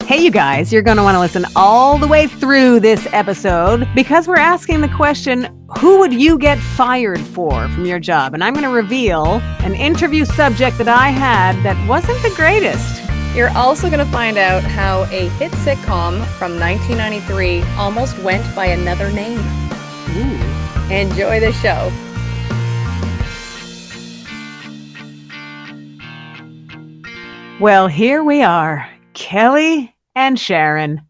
Hey, you guys, you're going to want to listen all the way through this episode because we're asking the question, who would you get fired for from your job? And I'm going to reveal an interview subject that I had that wasn't the greatest. You're also going to find out how a hit sitcom from 1993 almost went by another name. Ooh. Enjoy the show. Well, here we are, Kelly and Sharon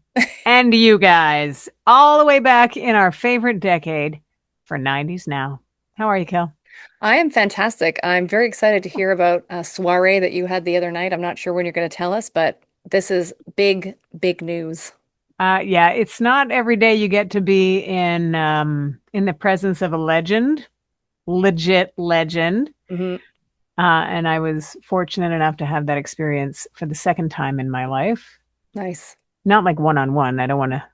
and you guys, all the way back in our favorite decade for 90s now. How are you, Kel? I am fantastic. I'm very excited to hear about a soiree that you had the other night. I'm not sure when you're going to tell us, but this is big, big news. Yeah, it's not every day you get to be in the presence of a legend, legit legend. Mm-hmm. And I was fortunate enough to have that experience for the second time in my life. Nice. Not like one-on-one. I don't want to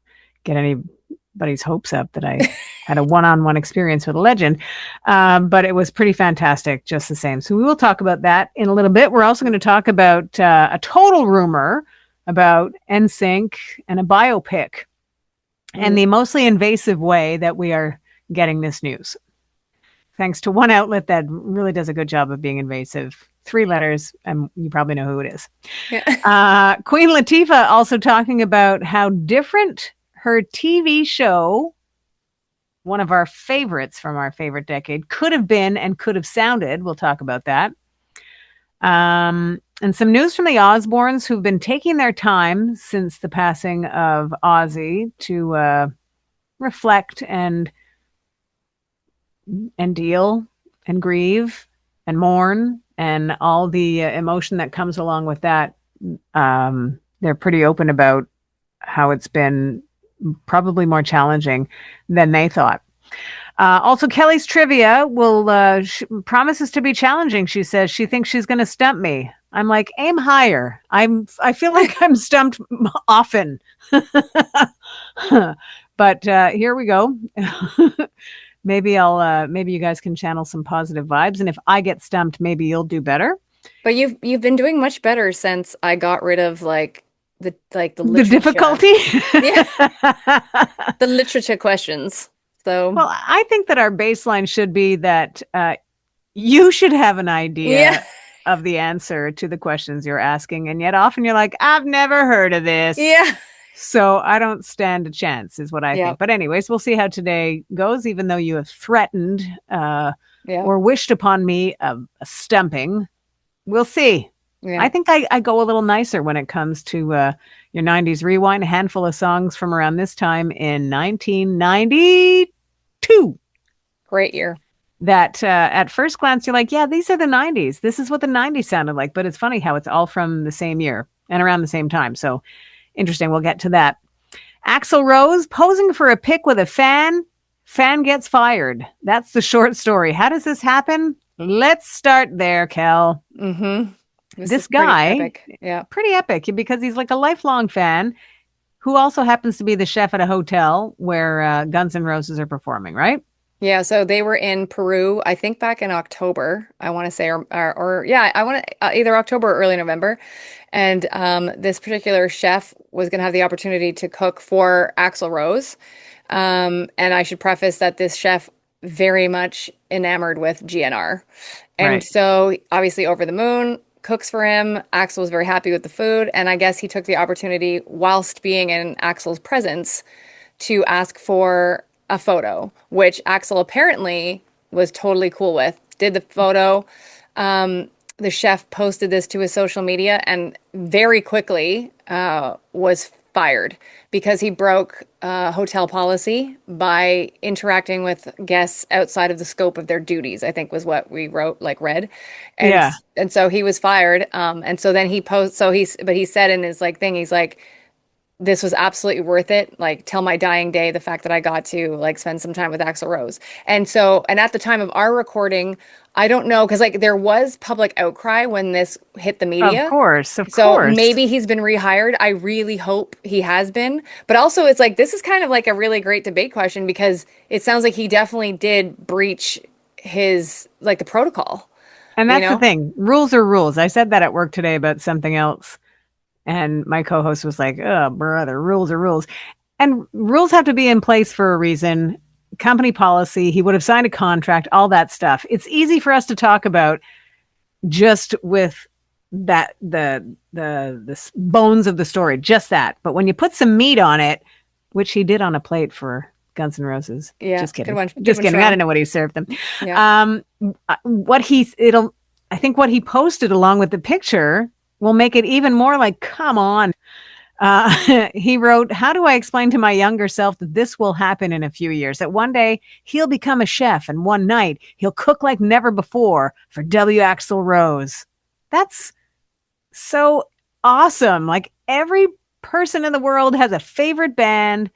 get anybody's hopes up that I had a one-on-one experience with a legend. But it was pretty fantastic just the same. So we will talk about that in a little bit. We're also going to talk about a total rumor about NSYNC and a biopic and the mostly invasive way that we are getting this news. Thanks to one outlet that really does a good job of being invasive. 3 letters, and you probably know who it is. Yeah. Queen Latifah also talking about how different her TV show, one of our favorites from our favorite decade, could have been and could have sounded. We'll talk about that. And some news from the Osbournes, who've been taking their time since the passing of Ozzy to reflect and deal and grieve and mourn and all the emotion that comes along with that. They're pretty open about how it's been probably more challenging than they thought. Also, Kelly's trivia promises to be challenging. She says she thinks she's going to stump me. I'm like, aim higher. I feel like I'm stumped often. But here we go. Maybe you guys can channel some positive vibes, and if I get stumped, maybe you'll do better. But you've been doing much better since I got rid of the difficulty. Yeah. The literature questions. So well, I think that our baseline should be that you should have an idea of the answer to the questions you're asking, and yet often you're like, I've never heard of this. Yeah. So I don't stand a chance, is what I think. But anyways, we'll see how today goes, even though you have threatened or wished upon me a stumping. We'll see. Yeah. I think I go a little nicer when it comes to your 90s rewind, a handful of songs from around this time in 1992. Great year. That at first glance, you're like, yeah, these are the 90s. This is what the 90s sounded like. But it's funny how it's all from the same year and around the same time. So interesting. We'll get to that. Axl Rose posing for a pic with a fan. Fan gets fired. That's the short story. How does this happen? Let's start there, Kel. Mm-hmm. This guy, pretty epic because he's like a lifelong fan who also happens to be the chef at a hotel where Guns N' Roses are performing, right? Yeah, so they were in Peru, I think back in October, I want to say, I want to either October or early November. And this particular chef was going to have the opportunity to cook for Axl Rose. And I should preface that this chef very much enamored with GNR. And so obviously over the moon, cooks for him. Axl was very happy with the food. And I guess he took the opportunity whilst being in Axl's presence to ask for a photo, which Axl apparently was totally cool with. Did the photo. The chef posted this to his social media and very quickly was fired because he broke hotel policy by interacting with guests outside of the scope of their duties, I think was what we read. And so he was fired. And so then but he said in his thing, he's like, this was absolutely worth it. Like, till my dying day, the fact that I got to spend some time with Axl Rose. And at the time of our recording, I don't know, because there was public outcry when this hit the media. Of course. So maybe he's been rehired. I really hope he has been. But also it's this is kind of a really great debate question because it sounds like he definitely did breach his, the protocol. And that's the thing. Rules are rules. I said that at work today about something else. And my co-host was like, "Oh, brother, rules are rules." And rules have to be in place for a reason. Company policy, he would have signed a contract, all that stuff. It's easy for us to talk about just with that the bones of the story, just that. But when you put some meat on it, which he did on a plate for Guns N' Roses. Yeah, Just good kidding. one. Good Just one, kidding. I don't Sharon. know what he served them. Yeah. Um, what he's it'll I think what he posted along with the picture will make it even more like, come on. He wrote, "How do I explain to my younger self that this will happen in a few years? That one day he'll become a chef and one night he'll cook like never before for W. Axl Rose." That's so awesome. Like every person in the world has a favorite band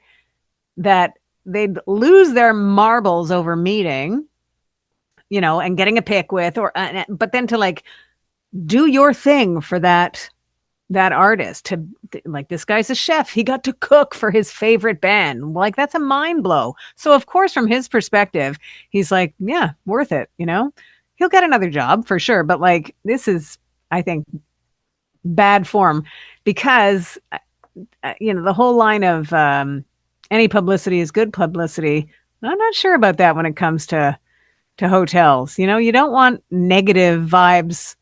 that they'd lose their marbles over meeting, and getting a pick with, or but then to like do your thing for that artist to like this guy's a chef, he got to cook for his favorite band, like that's a mind blow. So of course from his perspective he's like, yeah, worth it, he'll get another job for sure, but like this is, I think, bad form because the whole line of any publicity is good publicity. I'm not sure about that when it comes to hotels. You don't want negative vibes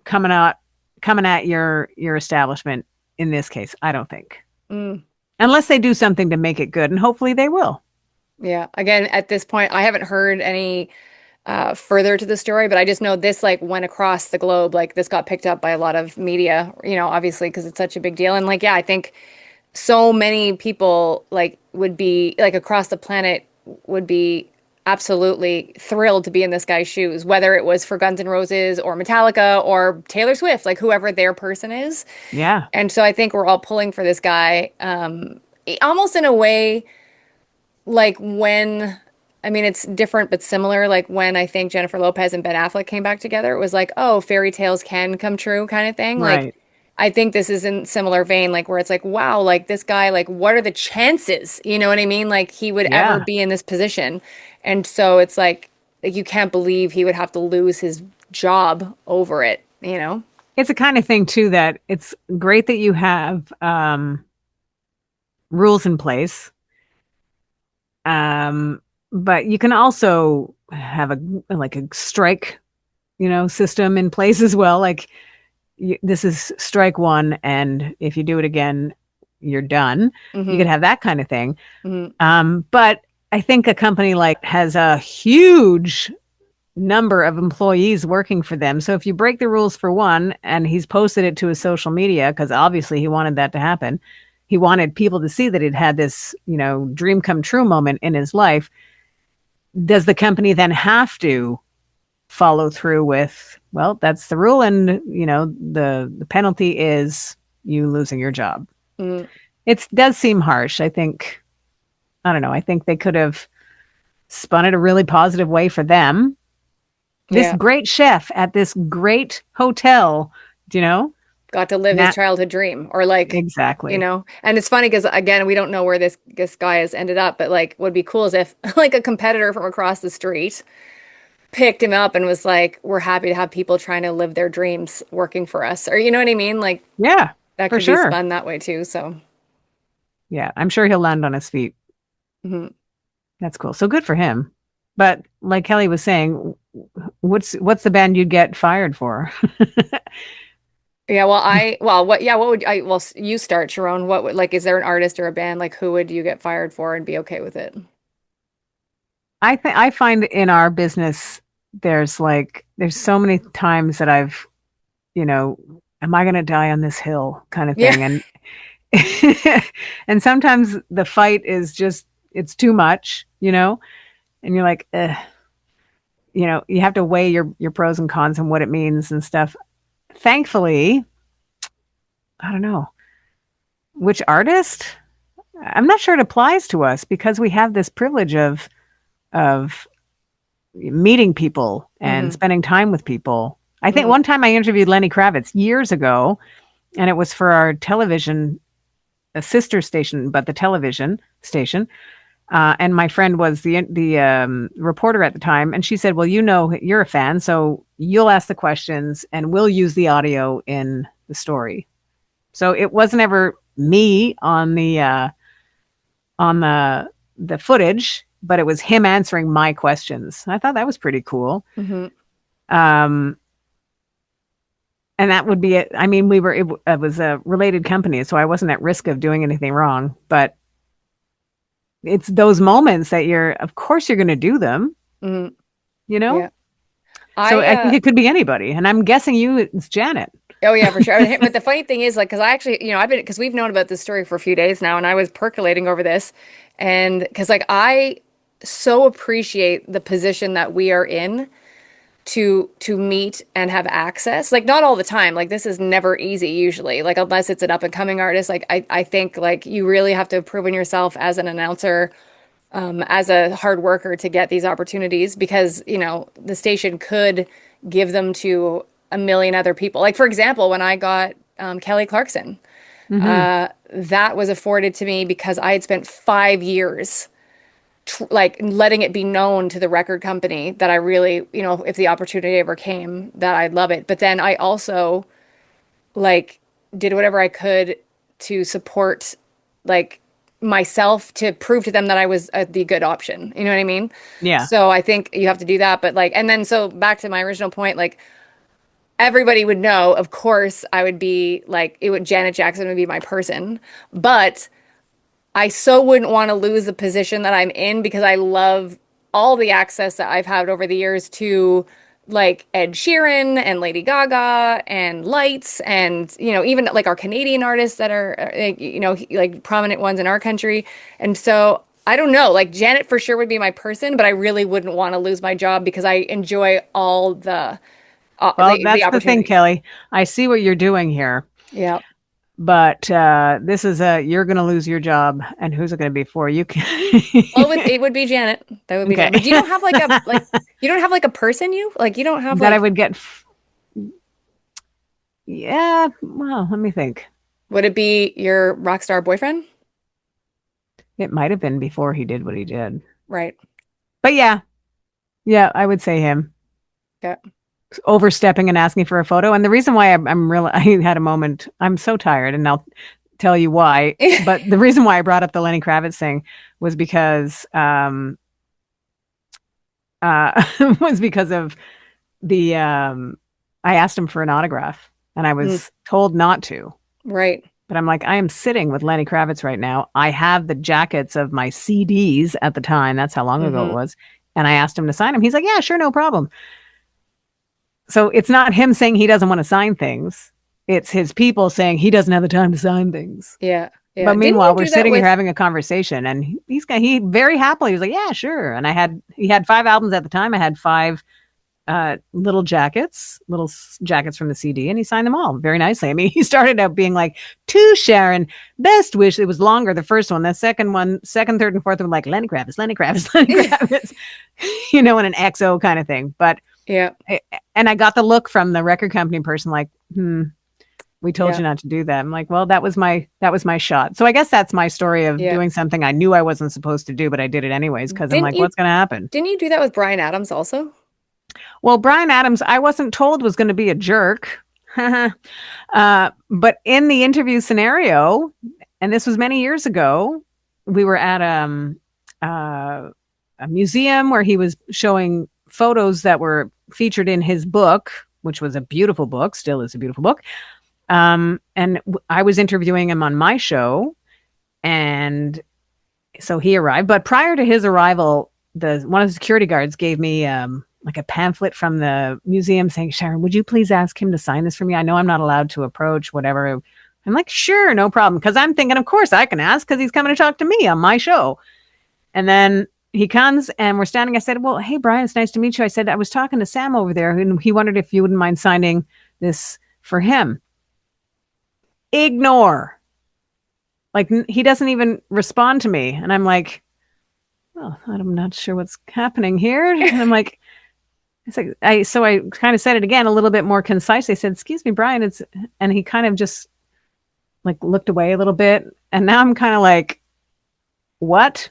coming out coming at your establishment in this case, I don't think. Mm. Unless they do something to make it good, and hopefully they will. Yeah. Again, at this point, I haven't heard any further to the story, but I just know this like went across the globe. Like this got picked up by a lot of media, obviously because it's such a big deal. And like, yeah, I think so many people like would be like across the planet would be absolutely thrilled to be in this guy's shoes, whether it was for Guns N' Roses or Metallica or Taylor Swift, like whoever their person is. Yeah. And so I think we're all pulling for this guy, almost in a way like when, I mean, it's different but similar. Like when I think Jennifer Lopez and Ben Affleck came back together, it was like, oh, fairy tales can come true kind of thing. Like, Right. I think this is in similar vein, like where it's like, wow, like this guy, like, what are the chances? You know what I mean? Like he would ever Yeah. be in this position. And so it's like you can't believe he would have to lose his job over it, you know? It's a kind of thing too that it's great that you have rules in place. But you can also have a strike, system in place as well. Like this is strike one, and if you do it again, you're done. You Hmm. could have that kind of thing. Hmm. But I think a company like has a huge number of employees working for them. So if you break the rules for one, and he's posted it to his social media, because obviously he wanted that to happen, he wanted people to see that he'd had this, dream come true moment in his life. Does the company then have to follow through with, well, that's the rule, and the penalty is you losing your job? Hmm. It does seem harsh. I think, I don't know, I think they could have spun it a really positive way for them. This Yeah. great chef at this great hotel, you know, Got to live his Nat, childhood dream or like, exactly. and it's funny because again, we don't know where this guy has ended up, but like would be cool is if like a competitor from across the street picked him up and was like, we're happy to have people trying to live their dreams working for us. Or you know what I mean? Like Yeah, that for could be sure. spun that way too. So Yeah, I'm sure he'll land on his feet. mhm. That's cool. So good for him. But like Kelly was saying, what's the band you'd get fired for? Yeah, what would you start, Sharon. What would like is there an artist or a band like who would you get fired for and be okay with it? I find in our business there's so many times that I've, you know, am I going to die on this hill kind of Yeah. thing, and and sometimes the fight is just it's too much, and you're like, ugh, you have to weigh your pros and cons and what it means and stuff. Thankfully, I don't know which artist. I'm not sure it applies to us because we have this privilege of meeting people and Hmm. spending time with people. I think Hmm. one time I interviewed Lenny Kravitz years ago, and it was for our television, a sister station, but the television station. And my friend was the reporter at the time, and she said, "Well, you're a fan, so you'll ask the questions, and we'll use the audio in the story." So it wasn't ever me on the footage, but it was him answering my questions. I thought that was pretty cool. Hmm. Um, and that would be it. I mean, it was a related company, so I wasn't at risk of doing anything wrong. But it's those moments that of course, you're going to do them. Hmm. You know. Yeah. So I I think it could be anybody, and I'm guessing it's Janet. Oh yeah, for sure. But the funny thing is, like, because I actually, I've been because we've known about this story for a few days now, and I was percolating over this, and because like I so appreciate the position that we are in to meet and have access. Like, not all the time. Like, this is never easy usually. Like, unless it's an up and coming artist. Like, I think like you really have to have proven yourself as an announcer, as a hard worker to get these opportunities because, the station could give them to a million other people. Like, for example, when I got Kelly Clarkson, Mm-hmm. that was afforded to me because I had spent 5 years like letting it be known to the record company that I really, if the opportunity ever came, that I'd love it. But then I also like did whatever I could to support like myself to prove to them that I was the good option. You know what I mean? Yeah. So I think you have to do that. But like, and then so back to my original point, like everybody would know, of course, I would be like, Janet Jackson would be my person. But I so wouldn't want to lose the position that I'm in because I love all the access that I've had over the years to like Ed Sheeran and Lady Gaga and Lights and even like our Canadian artists that are like prominent ones in our country. And so I don't know, like Janet for sure would be my person, but I really wouldn't want to lose my job because I enjoy all Well, the that's the thing, opportunities. Kelly. I see what you're doing here, Yeah. but this is you're going to lose your job, and who's it going to be for? You can. Well, it would be Janet. That would be Okay. Janet. But you don't have you don't have like a person you don't have That I like would get. Yeah. Well, let me think. would it be your rock star boyfriend? It might have been before he did what he did, Right. but yeah, yeah, I would say him Yeah. overstepping and asking for a photo. And the reason why I'm really, I had a moment. I'm so tired, and I'll tell you why. But the reason why I brought up the Lenny Kravitz thing was because uh was because of the I asked him for an autograph and I Mm, was told not to. right. But I'm like, I am sitting with Lenny Kravitz right now. I have the jackets of my CDs at the time. That's how long ago it Hmm. was. And I asked him to sign them. He's like, yeah, sure, no problem. So it's not him saying he doesn't want to sign things. It's his people saying he doesn't have the time to sign things. Yeah. Yeah. But Didn't meanwhile, you we're do that sitting here with having a conversation, and he very happily was like, "Yeah, sure." And he had 5 albums at the time. I had five little jackets from the CD, and he signed them all very nicely. I mean, he started out being like, "To Sharon, best wish." It was longer, the first one. The second one, second, third, and fourth one, like Lenny Kravitz, Lenny Kravitz, Lenny Kravitz, in an XO kind of thing. But Yeah. and I got the look from the record company person, like, we told Yeah. you not to do that. I'm like, well, that was my shot. So I guess that's my story of Yeah. doing something I knew I wasn't supposed to do, but I did it anyways because I'm Didn't like, you what's going to happen? didn't you do that with Bryan Adams also? Well, Bryan Adams, I wasn't told was going to be a jerk. But in the interview scenario, and this was many years ago, we were at uh, a museum where he was showing photos that were featured in his book, which was a beautiful book, still is a beautiful book. And I was interviewing him on my show, and so he arrived. But prior to his arrival, the one of the security guards gave me like a pamphlet from the museum saying, "Sharon, would you please ask him to sign this for me? I know I'm not allowed to approach whatever." I'm like, "Sure, no problem," because I'm thinking, of course I can ask because he's coming to talk to me on my show. And then he comes and we're standing. I said, "Well, hey Brian, it's nice to meet you." I said, "I was talking to Sam over there, and he wondered if you wouldn't mind signing this for him." Ignore. Like he doesn't even respond to me. And I'm like, well, I'm not sure what's happening here. And I'm like, so I kind of said it again a little bit more concise. I said, "Excuse me, Brian, it's," and he kind of just like looked away a little bit. And now I'm kind of like, what?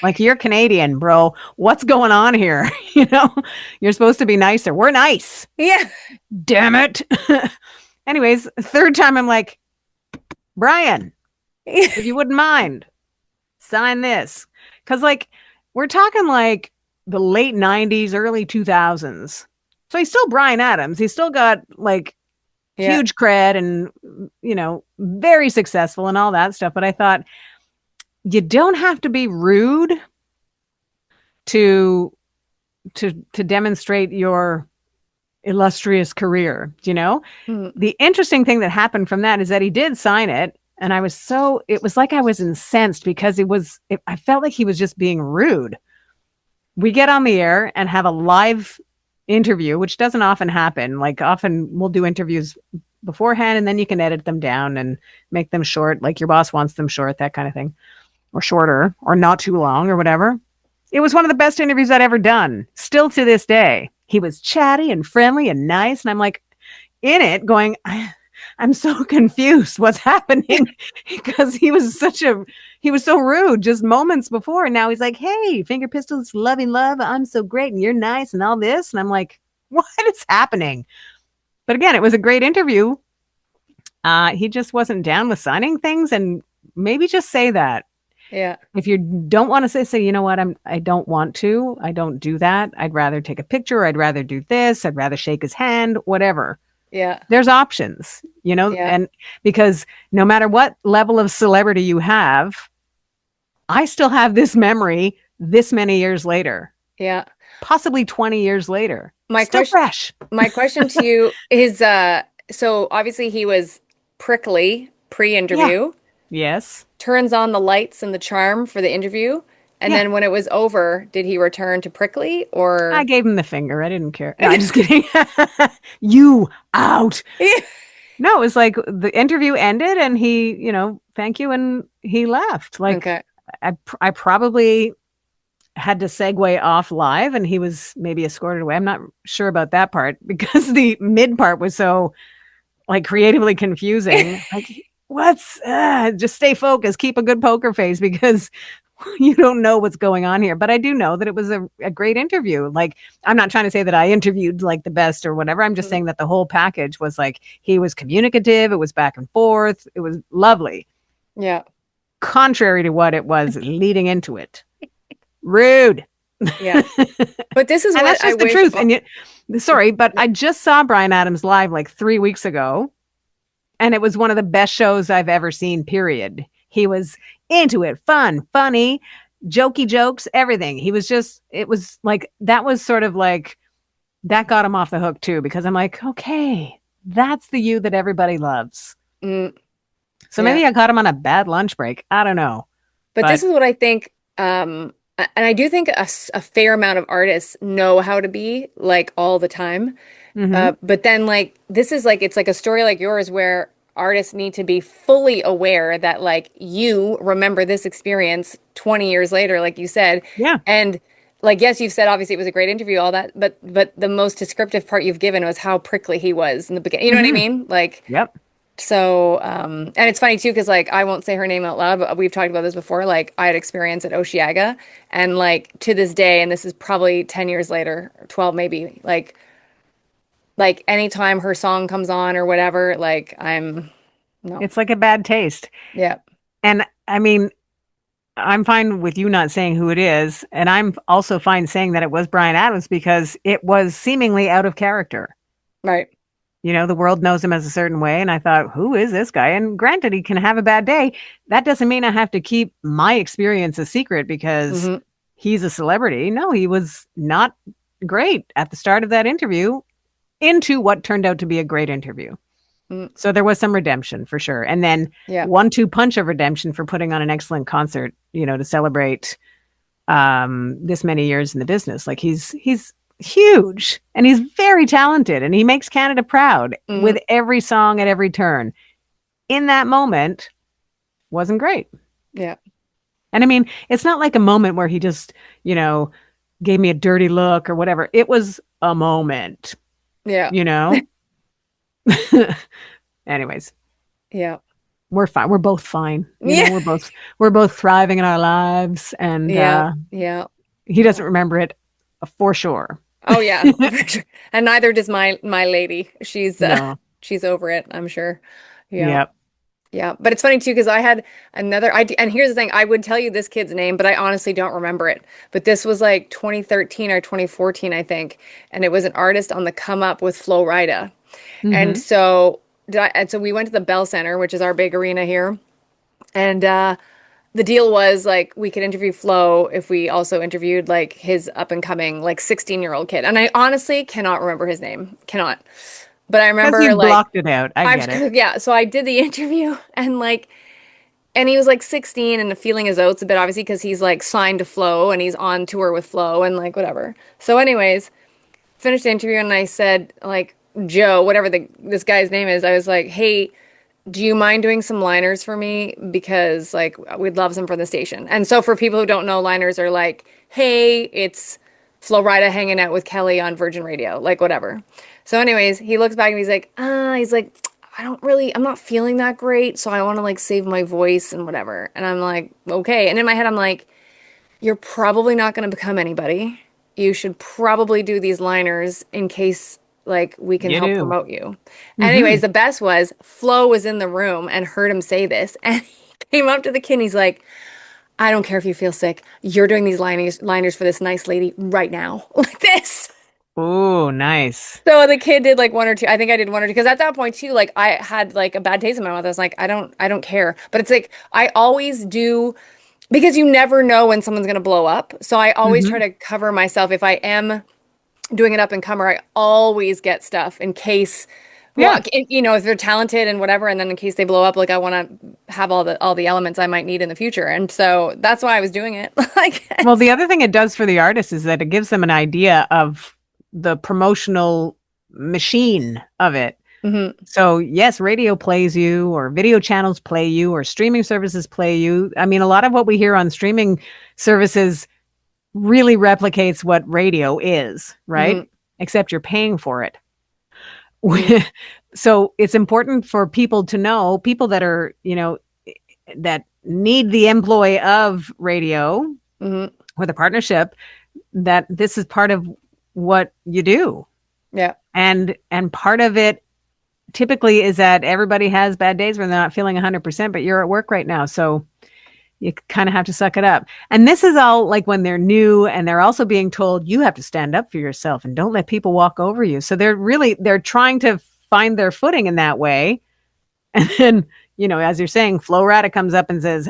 Like, you're Canadian, bro. What's going on here? you know, you're supposed to be nicer. We're nice. Yeah. Damn it. Anyways, third time I'm like, Brian, if you wouldn't mind, sign this. Because, like, we're talking like the late 90s, early 2000s. So he's still Bryan Adams. He's still got like Yeah. huge cred and, very successful and all that stuff. But I thought, you don't have to be rude to to demonstrate your illustrious career, Mm, The interesting thing that happened from that is that he did sign it, and it was like I was incensed because I felt like he was just being rude. We get on the air and have a live interview, which doesn't often happen. Like, often we'll do interviews beforehand and then you can edit them down and make them short, like your boss wants them short, that kind of thing, or shorter, or not too long, or whatever. It was one of the best interviews I'd ever done. Still to this day. He was chatty and friendly and nice. And I'm like, in it going, I'm so confused what's happening because he was so rude just moments before. And now he's like, hey, Finger Pistols, loving love. I'm so great. And you're nice and all this. And I'm like, what is happening? But again, it was a great interview. He just wasn't down with signing things, and maybe just say that. yeah. If you don't want to say, you know what, I don't want to. I don't do that. I'd rather take a picture. I'd rather do this. I'd rather shake his hand, whatever. Yeah. There's options, Yeah. and because no matter what level of celebrity you have, I still have this memory this many years later, Yeah. possibly 20 years later, My still question fresh. my question to you is so obviously he was prickly Yeah. pre-interview, Yes. turns on the lights and the charm for the interview, and Yeah. then when it was over, did he return to prickly I or gave him the finger. I didn't care. No, I'm just kidding. You out. No, it was like the interview ended and he, thank you. And he left. Like, Okay. I probably had to segue off live and he was maybe escorted away. I'm not sure about that part because the mid part was so like creatively confusing. Like, what's just stay focused, keep a good poker face because you don't know what's going on here. But I do know that it was a great interview. Like, I'm not trying to say that I interviewed like the best or whatever. I'm just Mm, saying that the whole package was like he was communicative, it was back and forth, it was lovely, yeah. contrary to what it was leading into it. Rude. Yeah. But this is And what that's I just the wish truth. And yet, sorry, but yeah. I just saw Bryan Adams live like 3 weeks ago, and it was one of the best shows I've ever seen, period. He was into it, fun, funny, jokey jokes, everything. It was like, that was sort of like, that got him off the hook too, because I'm like, okay, that's the you that everybody loves. Mm, So yeah. maybe I caught him on a bad lunch break. I don't know. But this But is what I think, and I do think a fair amount of artists know how to be like all the time. mhm. But then like this is like it's like a story like yours where artists need to be fully aware that like you remember this experience 20 years later, like you said. Yeah. And like yes, you've said obviously it was a great interview, all that, but the most descriptive part you've given was how prickly he was in the beginning. You know what I Mhm. mean? Like Yep. so, and it's funny too, because like I won't say her name out loud, but we've talked about this before. Like I had experience at Osheaga, and like to this day, and this is probably 10 years later, or 12 maybe, like anytime her song comes on or whatever, like I'm no, It's like a bad taste. yeah, And I mean, I'm fine with you not saying who it is. And I'm also fine saying that it was Bryan Adams because it was seemingly out of character. right, The world knows him as a certain way. And I thought, who is this guy? And granted, he can have a bad day. That doesn't mean I have to keep my experience a secret because hmm he's a celebrity. No, he was not great at the start of that interview into what turned out to be a great interview. mm, So there was some redemption for sure. And then yeah, 1-2 punch of redemption for putting on an excellent concert, to celebrate this many years in the business. Like, he's huge and he's very talented and he makes Canada proud hmm with every song at every turn. In that moment, wasn't great. yeah, And I mean, it's not like a moment where he just, gave me a dirty look or whatever. It was a moment, yeah, you know? Anyways, yeah, we're fine. We're both fine. yeah, We're both thriving in our lives, and yeah, yeah, he yeah. doesn't remember it for sure. Oh yeah, for sure. And neither does my lady. She's No. she's over it, I'm sure. Yeah. Yep. Yeah, but it's funny too because I had another idea, and here's the thing, I would tell you this kid's name, but I honestly don't remember it. But this was like 2013 or 2014, I think, and it was an artist on the come up with Flo Rida. And Hmm. so we went to the Bell Center, which is our big arena here, and the deal was like we could interview Flo if we also interviewed like his up and coming like 16-year-old kid. And I honestly cannot remember his name. Cannot. But I Because remember you like blocked it out. I I get it. yeah, so I did the interview and he was like 16 and feeling his oats a bit obviously because he's like signed to Flo and he's on tour with Flo and like whatever. So anyways, finished the interview and I said like Joe, whatever this guy's name is, I was like, "Hey, do you mind doing some liners for me? Because like we'd love some for the station." And so for people who don't know, liners are like, "Hey, it's Flo Rida hanging out with Kelly on Virgin Radio," like whatever. So anyways, he looks back and he's like, I'm not feeling that great, so I want to like save my voice and whatever. And I'm like, okay. And in my head, I'm like, you're probably not going to become anybody. You should probably do these liners in case like we can You help do. promote you. Hmm. Anyways, the best was Flo was in the room and heard him say this and he came up to the kid and he's like, I don't care if you feel sick. You're doing these liners for this nice lady right now. Like this. Oh, nice. So the kid did like one or two. I think I did one or two because at that point too, like I had like a bad taste in my mouth. I was like, I don't care. But it's like I always do because you never know when someone's gonna blow up. So I always try Hmm. to cover myself. If I am doing it up and comer, I always get stuff in case, well, Yeah. if they're talented and whatever, and then in case they blow up, like I want to have all the elements I might need in the future. And so that's why I was doing it. Like, Well, the other thing it does for the artist is that it gives them an idea of the promotional machine of it. hmm So, yes, radio plays you, or video channels play you, or streaming services play you. I mean, a lot of what we hear on streaming services really replicates what radio is, right? hmm Except you're paying for it. hmm So, it's important for people to know, people that are, that need the employ of radio hmm with a partnership, that this is part of what you do. Yeah. And part of it typically is that everybody has bad days when they're not feeling 100%, but you're at work right now. So you kind of have to suck it up. And this is all like when they're new and they're also being told you have to stand up for yourself and don't let people walk over you. So they're trying to find their footing in that way. And then, as you're saying, Flo Rida comes up and says,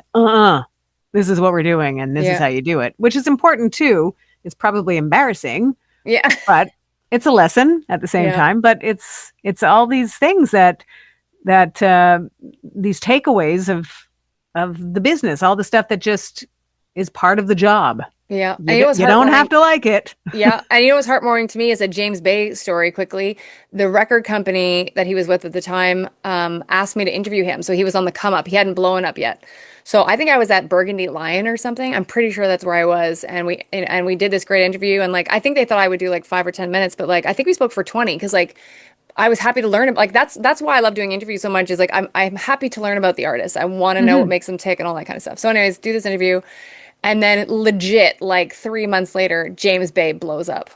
this is what we're doing and this is Yeah. how you do it, which is important too. It's probably embarrassing, Yeah. but it's a lesson at the same Yeah. time. But it's all these things that these takeaways of the business, all the stuff that just is part of the job. Yeah. And You, you know what's you don't have heartwarming? to like it. Yeah. And you know what's heartwarming to me is a James Bay story quickly. The record company that he was with at the time asked me to interview him. So he was on the come up. He hadn't blown up yet. So I think I was at Burgundy Lion or something. I'm pretty sure that's where I was. And we did this great interview. And like I think they thought I would do like 5 or 10 minutes, but like I think we spoke for 20 because like I was happy to learn. Like that's why I love doing interviews so much is like I'm happy to learn about the artist. I want to know what Hmm. makes them tick and all that kind of stuff. So anyways, do this interview. And then legit, like 3 months later, James Bay blows up.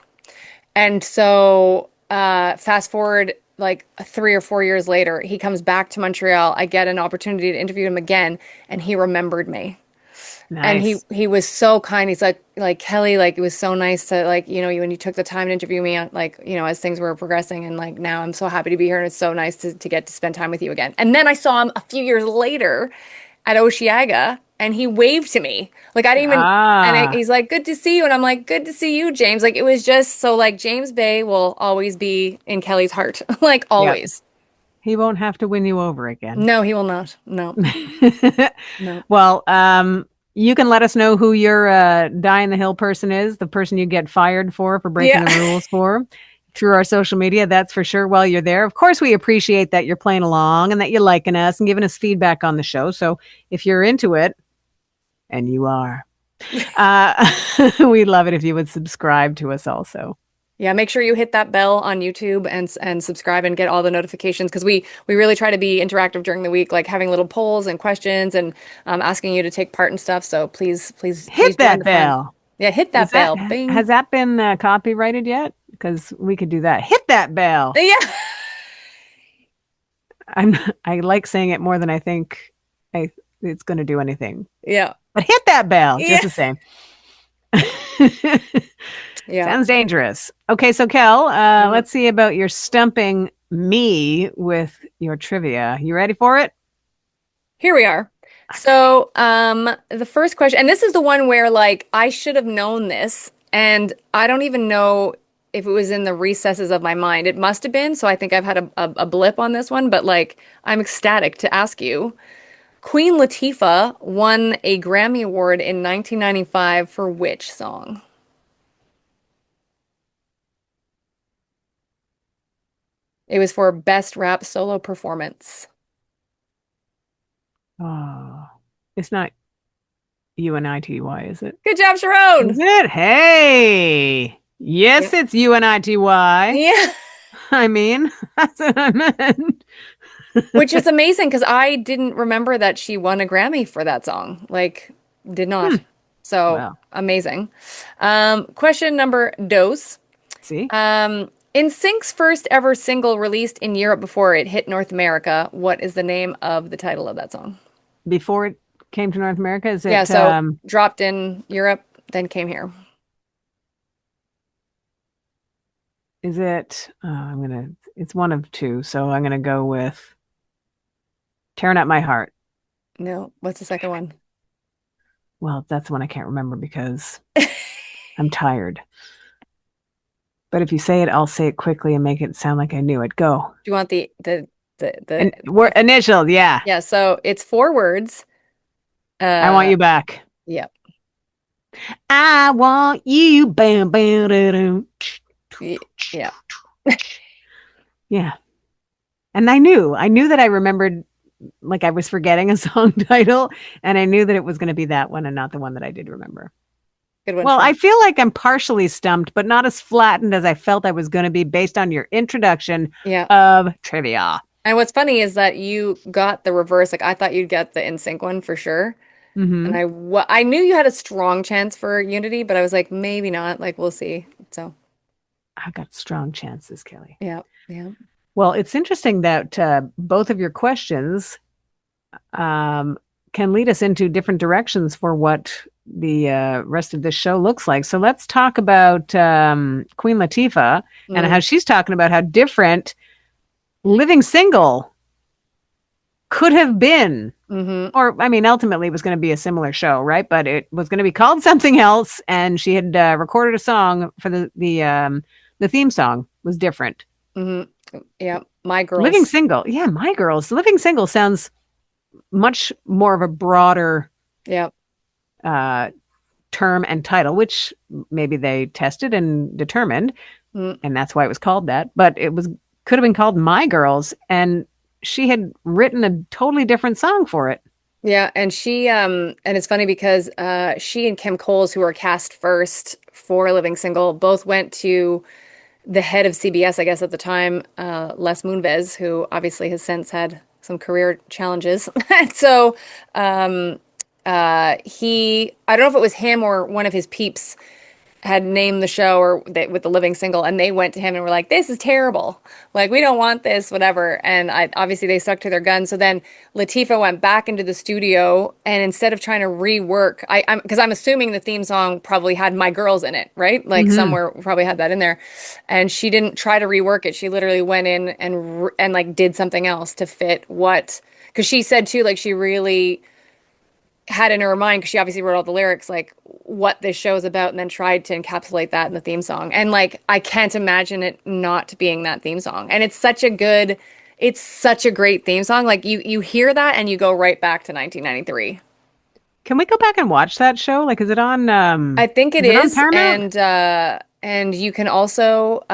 And so fast forward like 3 or 4 years later, he comes back to Montreal. I get an opportunity to interview him again, and he remembered me. And he Nice. he was so kind. He's like Kelly, like it was so nice to like, when you took the time to interview me on like, as things were progressing and like now I'm so happy to be here and it's so nice to get to spend time with you again. And then I saw him a few years later at Osheaga and he waved to me. Like I didn't even Ah, he's like, "Good to see you." And I'm like, "Good to see you, James." Like it was just so like James Bay will always be in Kelly's heart. Like yep. always. He won't have to win you over again. No, he will not. No. No. Well, you can let us know who your die in the hill person is, the person you get fired for breaking Yeah. the rules for, through our social media. That's for sure. While you're there, of course, we appreciate that you're playing along and that you're liking us and giving us feedback on the show. So if you're into it, and you are, uh, we love it if you would subscribe to us also. Yeah, make sure you hit that bell on YouTube and subscribe and get all the notifications because we really try to be interactive during the week, like having little polls and questions and asking you to take part in stuff. So please Hit join that the fun. bell. Yeah, hit Is that that bell. Bing. has that been copyrighted yet? Because we could do that. Hit that bell. Yeah. I'm I like saying it more than I think I it's going to do anything. Yeah. But hit that bell just Yeah. the same. Yeah. Sounds dangerous. Okay, so Kel, Mhm. let's see about your stumping me with your trivia. You ready for it? Here we are. So, the first question, and this is the one where like I should have known this, and I don't even know if it was in the recesses of my mind. It must have been, so I think I've had a blip on this one, but like I'm ecstatic to ask you. Queen Latifah won a Grammy Award in 1995 for which song? It was for Best Rap Solo Performance. Oh, it's not UNITY, is it? Good job, Is Sharon. it? Hey. Yes, Yep. it's UNITY. Yeah. I mean, that's what I meant. Which is amazing because I didn't remember that she won a Grammy for that song. Like, did Hmm. not. So Well, amazing. Question number dos. see, In Sync's first ever single released in Europe before it hit North America, what is the name of the title of that song? before it came to North America, is Yeah, it so dropped in Europe, then came here. it's one of two, so I'm gonna go with Tearing Up My Heart. No, what's the second one? Well, that's one I can't remember because I'm tired. But if you say it, I'll say it quickly and make it sound like I knew it. Go. Do you want the And we're initials, yeah. yeah, so it's four words. I want Uh you back. yeah. I want you. Bam, bam, da, dum. Yeah. Yeah. And I knew that I remembered, like I was forgetting a song title, and I knew that it was going to be that one and not the one that I did remember. Good one, Well, I Sharon. feel like I'm partially stumped, but not as flattened as I felt I was going to be based on your introduction Yeah. of trivia. And what's funny is that you got the reverse. Like I thought you'd get the NSYNC one for sure. And Hmm. I knew you had a strong chance for Unity, but I was like, maybe not. Like we'll see. So I've got strong chances, Kelly. yeah, yeah. Well, it's interesting that both of your questions um, can lead us into different directions for what the rest of this show looks like. So let's talk about Queen Latifah and how Mm, she's talking about how different living single could have been. hmm. Or, I mean, ultimately, it was going to be a similar show, right? But it was going to be called something else, and she had recorded a song for the theme song was different. Hmm. Yeah. My Living girls. single, yeah, my girls. Living single sounds much more of a broader Yeah. uh, term and title, which maybe they tested and determined, Mm. and that's why it was called that. But it was could have been called My Girls, and she had written a totally different song for it. Yeah. And and it's funny because she and Kim Coles, who were cast first for Living Single, both went to the head of CBS, I guess at the time, Les Moonves, who obviously has since had some career challenges. So I don't know if it was him or one of his peeps had named the show or they, with the living single, and they went to him and were like, "This is terrible. Like, we don't want this, whatever." And obviously they stuck to their guns. So then Latifah went back into the studio, and instead of trying to rework, I'm because I'm assuming the theme song probably had "My Girls" in it, right? Like Hmm. somewhere probably had that in there, and she didn't try to rework it. She literally went in and like did something else to fit what, because she said too, like she really had in her mind, because she obviously wrote all the lyrics, like what this show is about, and then tried to encapsulate that in the theme song. And like, I can't imagine it not being that theme song. And it's such a great theme song. Like you hear that and you go right back to 1993. Can we go back and watch that show? Like, I think it is it on is, Paramount? and you can also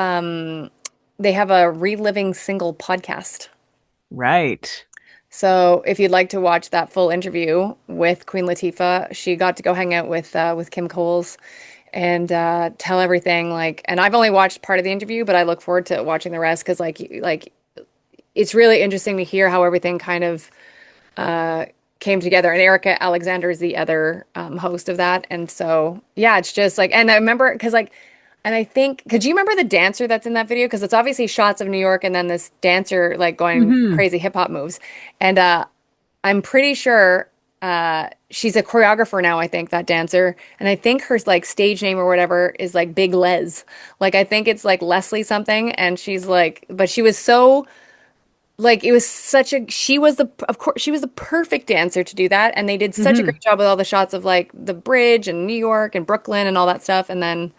they have a reliving single podcast. Right. So if you'd like to watch that full interview with Queen Latifah, she got to go hang out with Kim Coles and tell everything. Like, and I've only watched part of the interview, but I look forward to watching the rest because like it's really interesting to hear how everything kind of came together. And Erica Alexander is the other host of that, and so yeah, it's just like, and I remember because like And I think, could you remember the dancer that's in that video? Because it's obviously shots of New York and then this dancer like going Hmm. crazy hip hop moves. And I'm pretty sure she's a choreographer now, I think, that dancer. And I think her like stage name or whatever is like Big Les. Like I think it's like Leslie something. And she's like, but she was so like it was such a she was the of course she was the perfect dancer to do that. And they did such a Hmm. great job with all the shots of like the bridge and New York and Brooklyn and all that stuff. And then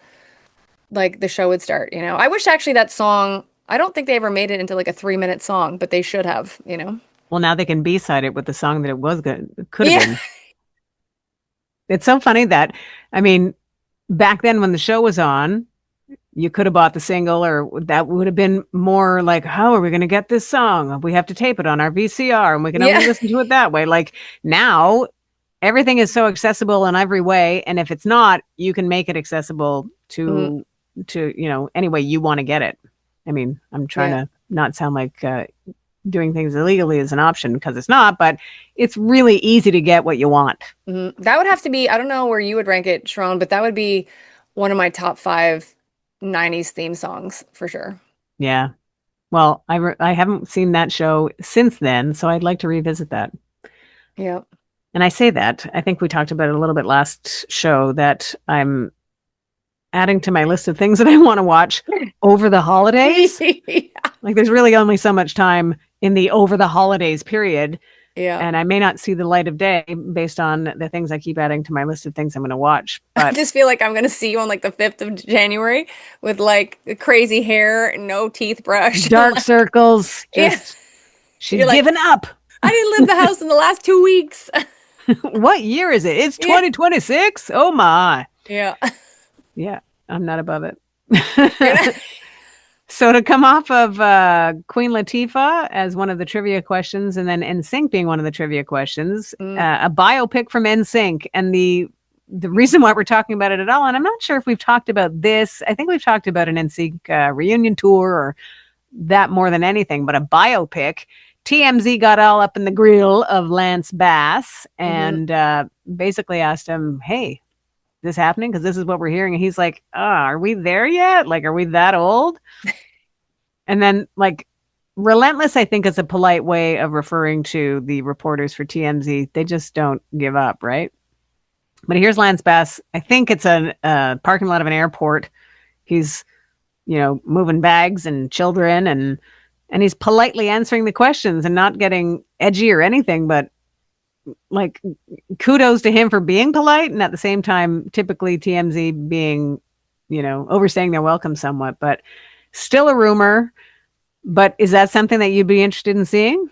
like the show would start, you know. I wish actually that song, I don't think they ever made it into like a 3 minute song, but they should have, you know. Well, now they can B-side it with the song that it was good, it could have Yeah. been. It's so funny that, I mean, back then when the show was on, you could have bought the single, or that would have been more like, how are we going to get this song? We have to tape it on our VCR and we can only Yeah. listen to it that way. Like now, everything is so accessible in every way. And if it's not, you can make it accessible Mm, to any way you want to get it. I mean, I'm trying yeah. to not sound like doing things illegally is an option because it's not, but it's really easy to get what you want. That would have to be, I don't know where you would rank it, Sharon, but that would be one of my top five 90s theme songs for sure. Yeah. Well, I haven't seen that show since then, so I'd like to revisit that. Yeah. And I say that, I think we talked about it a little bit last show, that I'm adding to my list of things that I want to watch over the holidays. Like there's really only so much time in the over the holidays period, Yeah. and I may not see the light of day based on the things I keep adding to my list of things I'm going to watch. I But just feel like I'm gonna see you on like the 5th of January with like crazy hair, no teeth brushed, and dark like, circles, yeah. just she's You're like, given up. I didn't leave the house in the last 2 weeks. What year is it? It's Yeah. 2026. Oh my. Yeah. Yeah, I'm not above You're not- it. So to come off of Queen Latifah as one of the trivia questions, and then NSYNC being one of the trivia questions, Mm, a biopic from NSYNC, and the reason why we're talking about it at all, and I'm not sure if we've talked about this. I think we've talked about an NSYNC reunion tour or that more than anything, but a biopic. TMZ got all up in the grill of Lance Bass hmm and basically asked him, "Hey, this happening? Because this is what we're hearing." And he's like, are we there yet? Like, are we that old? And then, like, relentless, I think, is a polite way of referring to the reporters for TMZ. They just don't give up, right? But here's Lance Bass. I think it's a parking lot of an airport. He's, moving bags and children, and he's politely answering the questions and not getting edgy or anything, but like kudos to him for being polite, and at the same time typically TMZ being, overstaying their welcome somewhat, but still a rumor. But is that something that you'd be interested in seeing?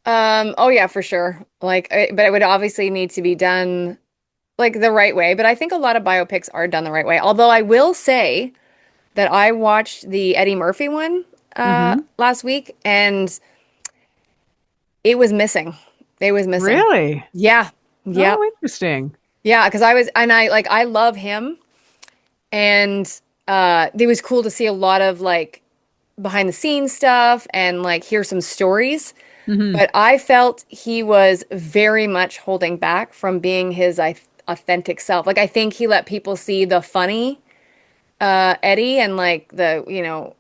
oh yeah, for sure. Like, but it would obviously need to be done like the right way. But I think a lot of biopics are done the right way. Although I will say that I watched the Eddie Murphy one Mm-hmm. last week and it was missing. It was missing. Really? Yeah. Yeah. Oh, interesting. Yeah, because I love him and it was cool to see a lot of like behind the scenes stuff and like hear some stories. Mm-hmm. But I felt he was very much holding back from being his authentic self. Like I think he let people see the funny Eddie and like the,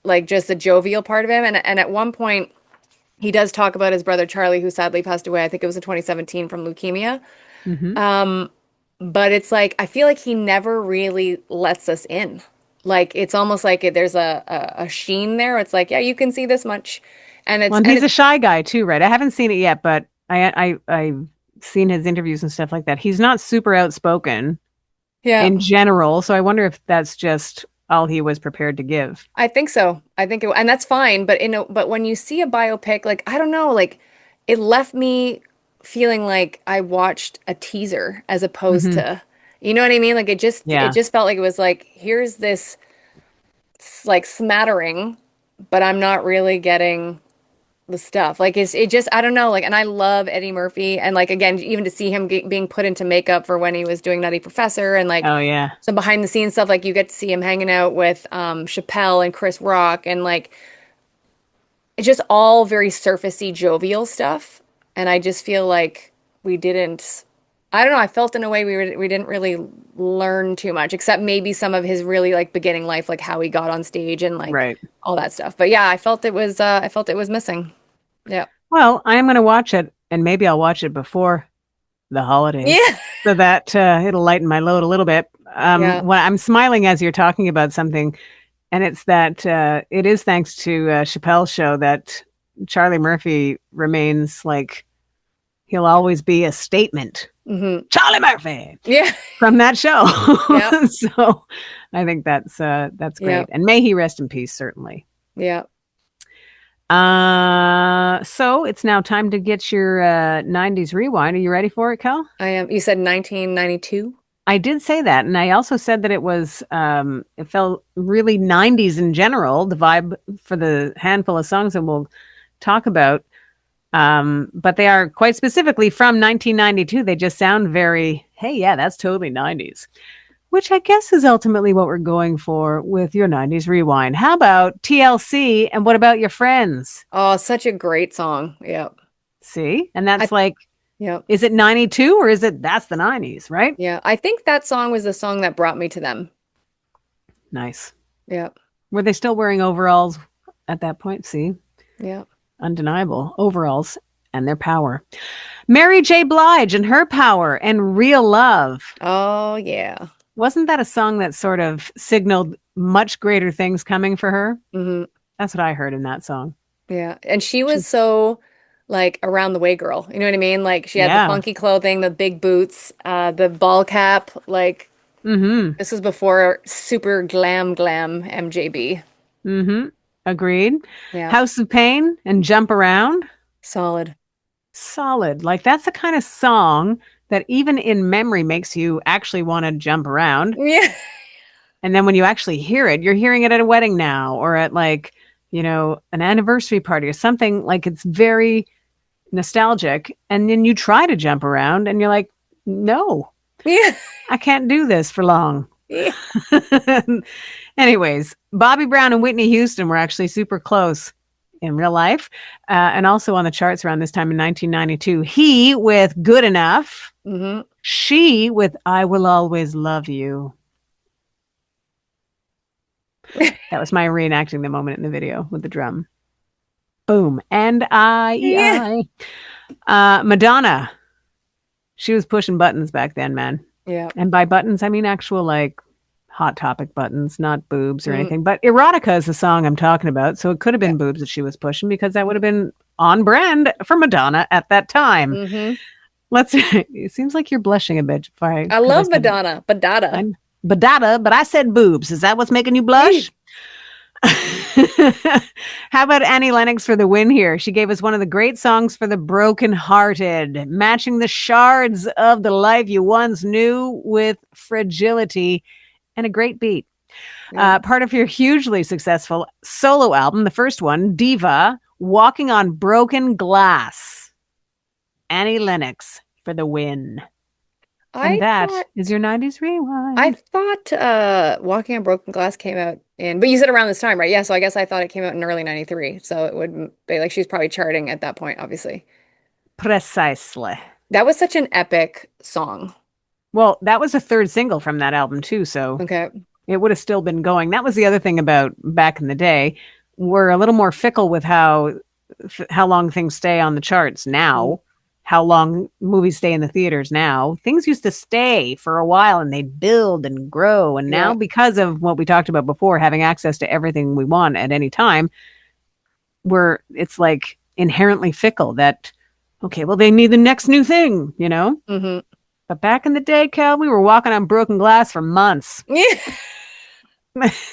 like just the jovial part of him. And at one point he does talk about his brother Charlie, who sadly passed away. I think it was in 2017 from leukemia. Mm-hmm. But it's like I feel like he never really lets us in. Like it's almost like there's a sheen there. It's like, yeah, you can see this much. And Well, it's and and he's a it's shy guy too, right? I haven't seen it yet, but I've seen his interviews and stuff like that. He's not super outspoken yeah. in general, so I wonder if that's just all he was prepared to give. I think so. I think it, and that's fine. But when you see a biopic, like I don't know, like it left me feeling like I watched a teaser as opposed Mm-hmm. to, you know what I mean? Like it Yeah. just felt like it was like here's this like smattering, but I'm not really getting the stuff. Like it just I don't know. Like and I love Eddie Murphy and like again even to see him being put into makeup for when he was doing Nutty Professor and like Oh yeah. some behind the scenes stuff. Like you get to see him hanging out with Chappelle and Chris Rock and like it's just all very surfacey, jovial stuff. And I just feel like we didn't. I don't know. I felt in a way we didn't really learn too much, except maybe some of his really like beginning life, like how he got on stage and like Right. all that stuff. But yeah, I felt it was missing. Yeah. Well, I am going to watch it, and maybe I'll watch it before the holidays Yeah. so that it'll lighten my load a little bit. Yeah. When I'm smiling as you're talking about something, and it's that it is thanks to Chappelle's show that Charlie Murphy remains like he'll always be a statement. Charlie Murphy Yeah. from that show. Yeah. So I think that's Yeah. great, and may he rest in peace, certainly. Yeah. So it's now time to get your 90s rewind. Are you ready for it, Cal? I am. You said 1992? I did say that, and I also said that it felt really 90s in general, the vibe for the handful of songs that we'll talk about. But they are quite specifically from 1992. They just sound very, hey, yeah, that's totally 90s, which I guess is ultimately what we're going for with your 90s rewind. How about TLC and what about your friends? Oh, such a great song. Yeah. See? And that's I like, yeah. is it 92 or is it that's the 90s, right? Yeah. I think that song was the song that brought me to them. Nice. Yeah. Were they still wearing overalls at that point? See? Yeah. Undeniable. Overalls and their power. Mary J. Blige and her power and real love. Oh, yeah. Wasn't that a song that sort of signaled much greater things coming for her? Hmm. That's what I heard in that song. Yeah. And she was She's, so like around the way girl. You know what I mean? Like she had the yeah. funky clothing, the big boots, the ball cap. Like Mm-hmm. this was before super glam MJB. Mm-hmm. Agreed. Yeah. House of Pain and Jump Around. Solid. Solid. Like that's the kind of song that even in memory makes you actually want to jump around. Yeah. And then when you actually hear it, you're hearing it at a wedding now or at like, an anniversary party or something like it's very nostalgic. And then you try to jump around and you're like, no, Yeah. I can't do this for long. Yeah. Anyways, Bobby Brown and Whitney Houston were actually super close in real life and also on the charts around this time in 1992. He with Good Enough, Hmm. she with I Will Always Love You. That was my reenacting the moment in the video with the drum. Boom. And Yeah. Madonna. She was pushing buttons back then, man. Yeah. And by buttons, I mean actual like Hot Topic buttons, not boobs or Mm, anything. But Erotica is the song I'm talking about. So it could have yeah. been boobs that she was pushing because that would have been on brand for Madonna at that time. Hmm. It seems like you're blushing a bit I because I love said, Madonna, Badada. I'm Badada, but I said boobs. Is that what's making you blush? How about Annie Lennox for the win here? She gave us one of the great songs for the brokenhearted, matching the shards of the life you once knew with fragility and a great beat. Yeah. Part of your hugely successful solo album, the first one, Diva, Walking on Broken Glass. Annie Lennox for the win. And I that thought is your 90s I rewind. thought Walking on Broken Glass came out in, but you said around this time, right? Yeah, so I guess I thought it came out in early 93. So it would be like she's probably charting at that point, obviously. Precisely. That was such an epic song. Well, that was the third single from that album, too. So Okay. it would have still been going. That was the other thing about back in the day. We're a little more fickle with how long things stay on the charts Mm, now, how long movies stay in the theaters now. Things used to stay for a while and they'd build and grow. And now, yeah. because of what we talked about before, having access to everything we want at any time, it's like inherently fickle that, okay, well, they need the next new thing. Hmm. But back in the day, Cal, we were walking on broken glass for months. Yeah.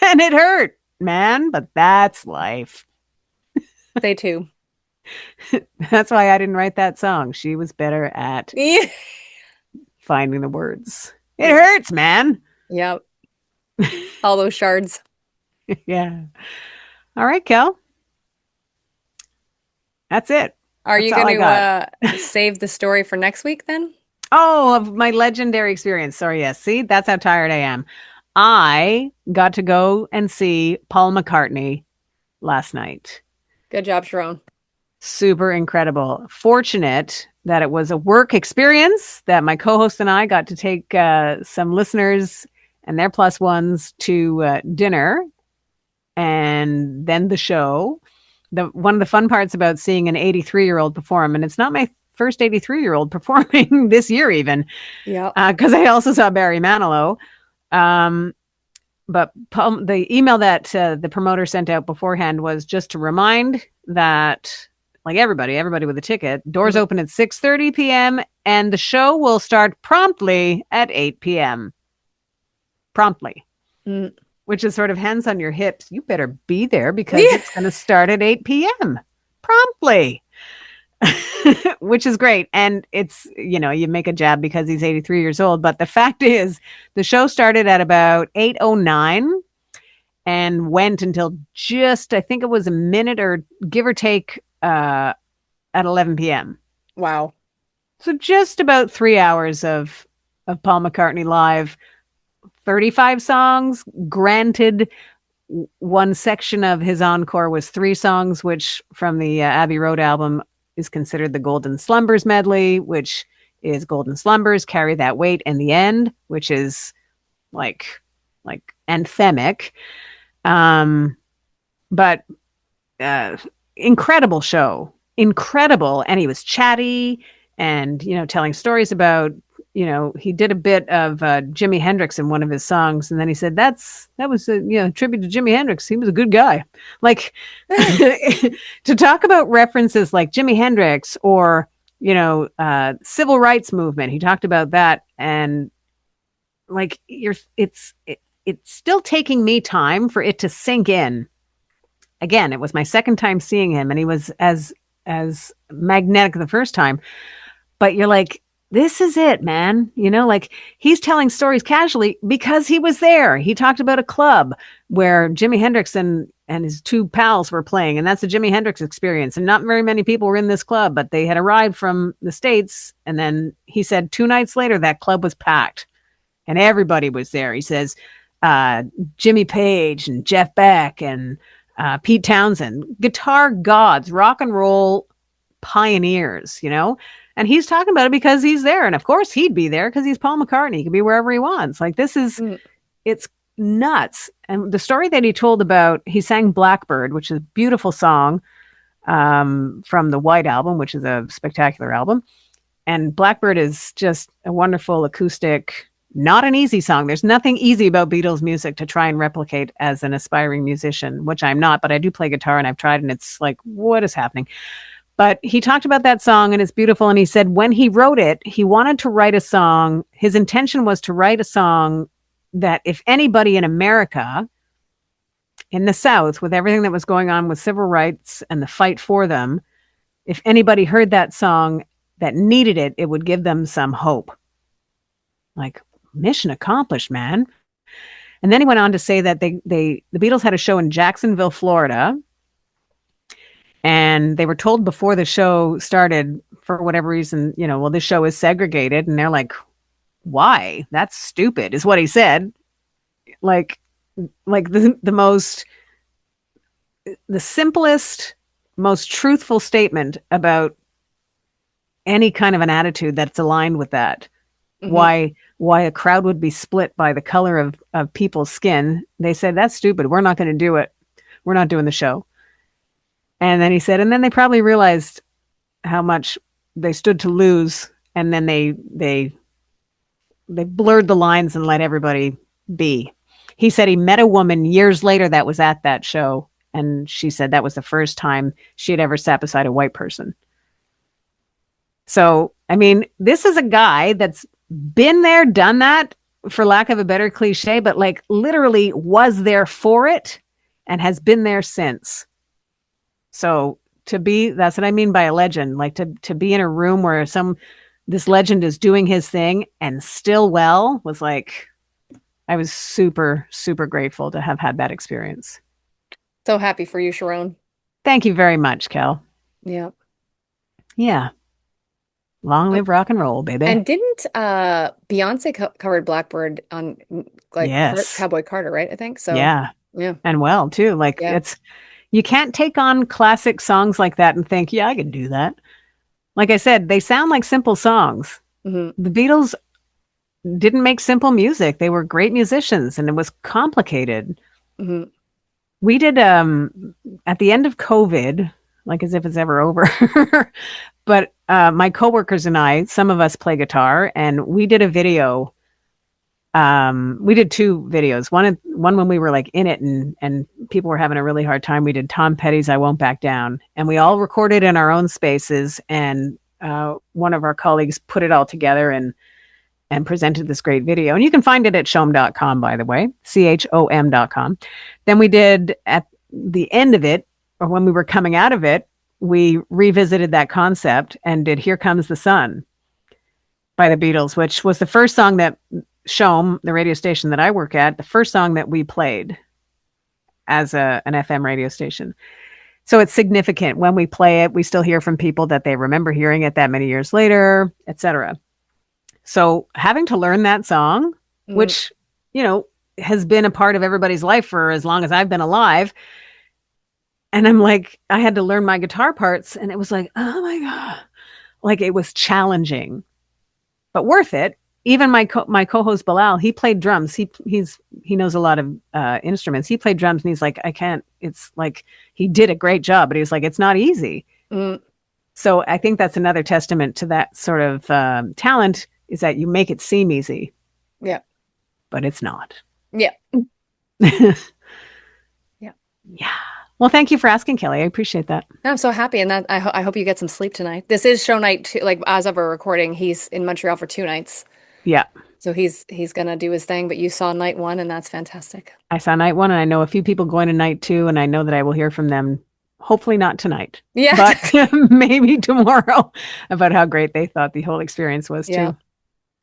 And it hurt, man, but that's life. Say two. That's why I didn't write that song. She was better at Yeah. finding the words. It Yeah. hurts, man. Yeah. All those shards. Yeah. All right, Kel. That's it. Are That's you all going I got. to save the story for next week then? Oh, of my legendary experience. Sorry, yes. See, that's how tired I am. I got to go and see Paul McCartney last night. Good job, Sharon. Super incredible. Fortunate that it was a work experience, that my co-host and I got to take some listeners and their plus ones to dinner and then the show. One of the fun parts about seeing an 83-year-old perform, and it's not my first 83-year-old performing this year even, Yeah. because I also saw Barry Manilow. Um, but the email that the promoter sent out beforehand was just to remind that, like, everybody with a ticket, doors Mhm. open at 6:30 p.m. and the show will start promptly at 8 p.m. Promptly, Mm. which is sort of hands on your hips. You better be there because Yeah. it's going to start at 8 p.m. promptly. Which is great. And it's, you make a jab because he's 83 years old. But the fact is, the show started at about 8:09 and went until just, I think it was a minute or give or take at 11 p.m. Wow. So just about 3 hours of Paul McCartney live, 35 songs. Granted, one section of his encore was 3 songs, which from the Abbey Road album is considered the Golden Slumbers medley, which is Golden Slumbers, Carry That Weight, and The End, which is like anthemic. Um, but uh, incredible show, incredible. And he was chatty and, telling stories about, he did a bit of Jimi Hendrix in one of his songs. And then he said, that was a, tribute to Jimi Hendrix. He was a good guy. Like to talk about references like Jimi Hendrix or, civil rights movement. He talked about that. And like, it's still taking me time for it to sink in. Again, it was my second time seeing him, and he was as magnetic the first time. But you're like, this is it, man. Like he's telling stories casually because he was there. He talked about a club where Jimi Hendrix and his 2 pals were playing, and that's the Jimi Hendrix experience. And not very many people were in this club, but they had arrived from the States. And then he said 2 nights later, that club was packed and everybody was there. He says, Jimmy Page and Jeff Beck and Pete Townsend, guitar gods, rock and roll pioneers, and he's talking about it because he's there. And of course he'd be there because he's Paul McCartney. He can be wherever he wants. Like Mm. it's nuts. And the story that he told about, he sang Blackbird, which is a beautiful song from the White Album, which is a spectacular album. And Blackbird is just a wonderful acoustic, not an easy song. There's nothing easy about Beatles music to try and replicate as an aspiring musician, which I'm not, but I do play guitar and I've tried, and it's like, what is happening? But he talked about that song and it's beautiful. And he said when he wrote it, he wanted to write a song. His intention was to write a song that if anybody in America, in the South, with everything that was going on with civil rights and the fight for them, if anybody heard that song that needed it, it would give them some hope. Like, mission accomplished, man. And then he went on to say that the Beatles had a show in Jacksonville, Florida, and they were told before the show started, for whatever reason, well, this show is segregated, and they're like, why? That's stupid, is what he said. Like the simplest, most truthful statement about any kind of an attitude that's aligned with that. Mhm. Why a crowd would be split by the color of people's skin. They said, that's stupid. We're not going to do it. We're not doing the show. And then he said, and then they probably realized how much they stood to lose. And then they blurred the lines and let everybody be. He said he met a woman years later that was at that show. And she said that was the first time she had ever sat beside a white person. So, I mean, this is a guy that's been there, done that, for lack of a better cliche, but like literally was there for it and has been there since. So that's what I mean by a legend, like to be in a room where this legend is doing his thing and still well, was like, I was super, super grateful to have had that experience. So happy for you, Sharon. Thank you very much, Kel. Yeah. Yeah. Long live rock and roll, baby. And didn't Beyonce covered Blackbird on like Yes. Cowboy Carter, right? I think so. Yeah. Yeah. And well, too. Like Yeah. you can't take on classic songs like that and think, yeah, I could do that. like I said, they sound like simple songs. Hmm. The Beatles didn't make simple music. They were great musicians and it was complicated. Hmm. We did at the end of COVID, like as if it's ever over. But my coworkers and I, some of us play guitar, and we did a video. We did two videos. One when we were like in it and people were having a really hard time. We did Tom Petty's "I Won't Back Down," and we all recorded in our own spaces. And one of our colleagues put it all together and presented this great video. And you can find it at chom.com, by the way, chom.com. Then we did at the end of it, or when we were coming out of it, we revisited that concept and did Here Comes the Sun by the Beatles, which was the first song that Shom, the radio station that I work at, the first song that we played as an FM radio station. So it's significant. When we play it, we still hear from people that they remember hearing it that many years later, etc. So having to learn that song, which, has been a part of everybody's life for as long as I've been alive. And I'm like, I had to learn my guitar parts and it was like, oh my God, like it was challenging, but worth it. Even my co-host Bilal, he played drums. He knows a lot of instruments. He played drums and he's like, I can't, it's like, he did a great job, but he was like, it's not easy. Mm. So I think that's another testament to that sort of talent, is that you make it seem easy. Yeah. But it's not. Yeah. Yeah. Yeah. Well, thank you for asking, Kelly. I appreciate that. I'm so happy, and that I hope you get some sleep tonight. This is show night two, like as of our recording, he's in Montreal for 2 nights. Yeah. So he's gonna do his thing, but you saw night one, and that's fantastic. I saw night one, and I know a few people going to night two, and I know that I will hear from them, hopefully not tonight, Yeah. but maybe tomorrow, about how great they thought the whole experience was Yeah. too.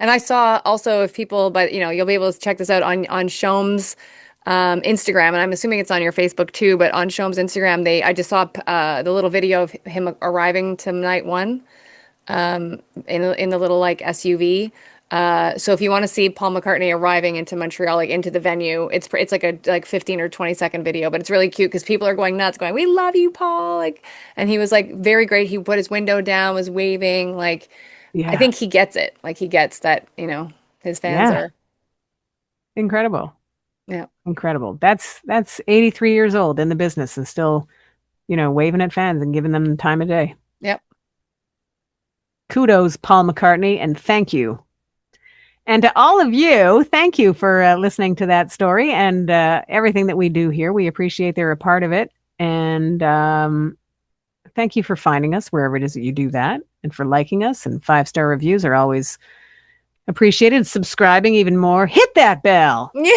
And I saw also if people, but you'll be able to check this out on Shom's Instagram, and I'm assuming it's on your Facebook too. But on Shom's Instagram, I just saw the little video of him arriving to night one, in the little like SUV. So if you want to see Paul McCartney arriving into Montreal, like into the venue, it's like a 15 or 20-second video, but it's really cute because people are going nuts, going, "We love you, Paul!" Like, and he was like very great. He put his window down, was waving. Like, I Yeah. think he gets it. Like he gets that, his fans Yeah. are, Incredible. yeah, Incredible. That's 83 years old in the business and still, waving at fans and giving them the time of day. yep. Kudos, Paul McCartney, and thank you. And to all of you, thank you for listening to that story and everything that we do here. We appreciate they're a part of it. And thank you for finding us wherever it is that you do that, and for liking us. And 5-star reviews are always appreciated. Subscribing even more. Hit that bell. Yeah.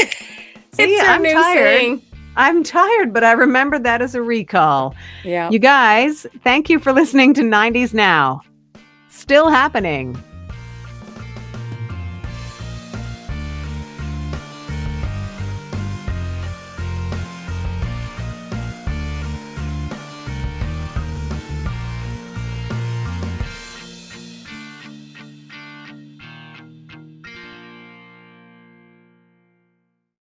See, It's your I'm new tired. thing. I'm tired, but I remembered that as a recall. Yeah. You guys, thank you for listening to 90s Now. Still happening.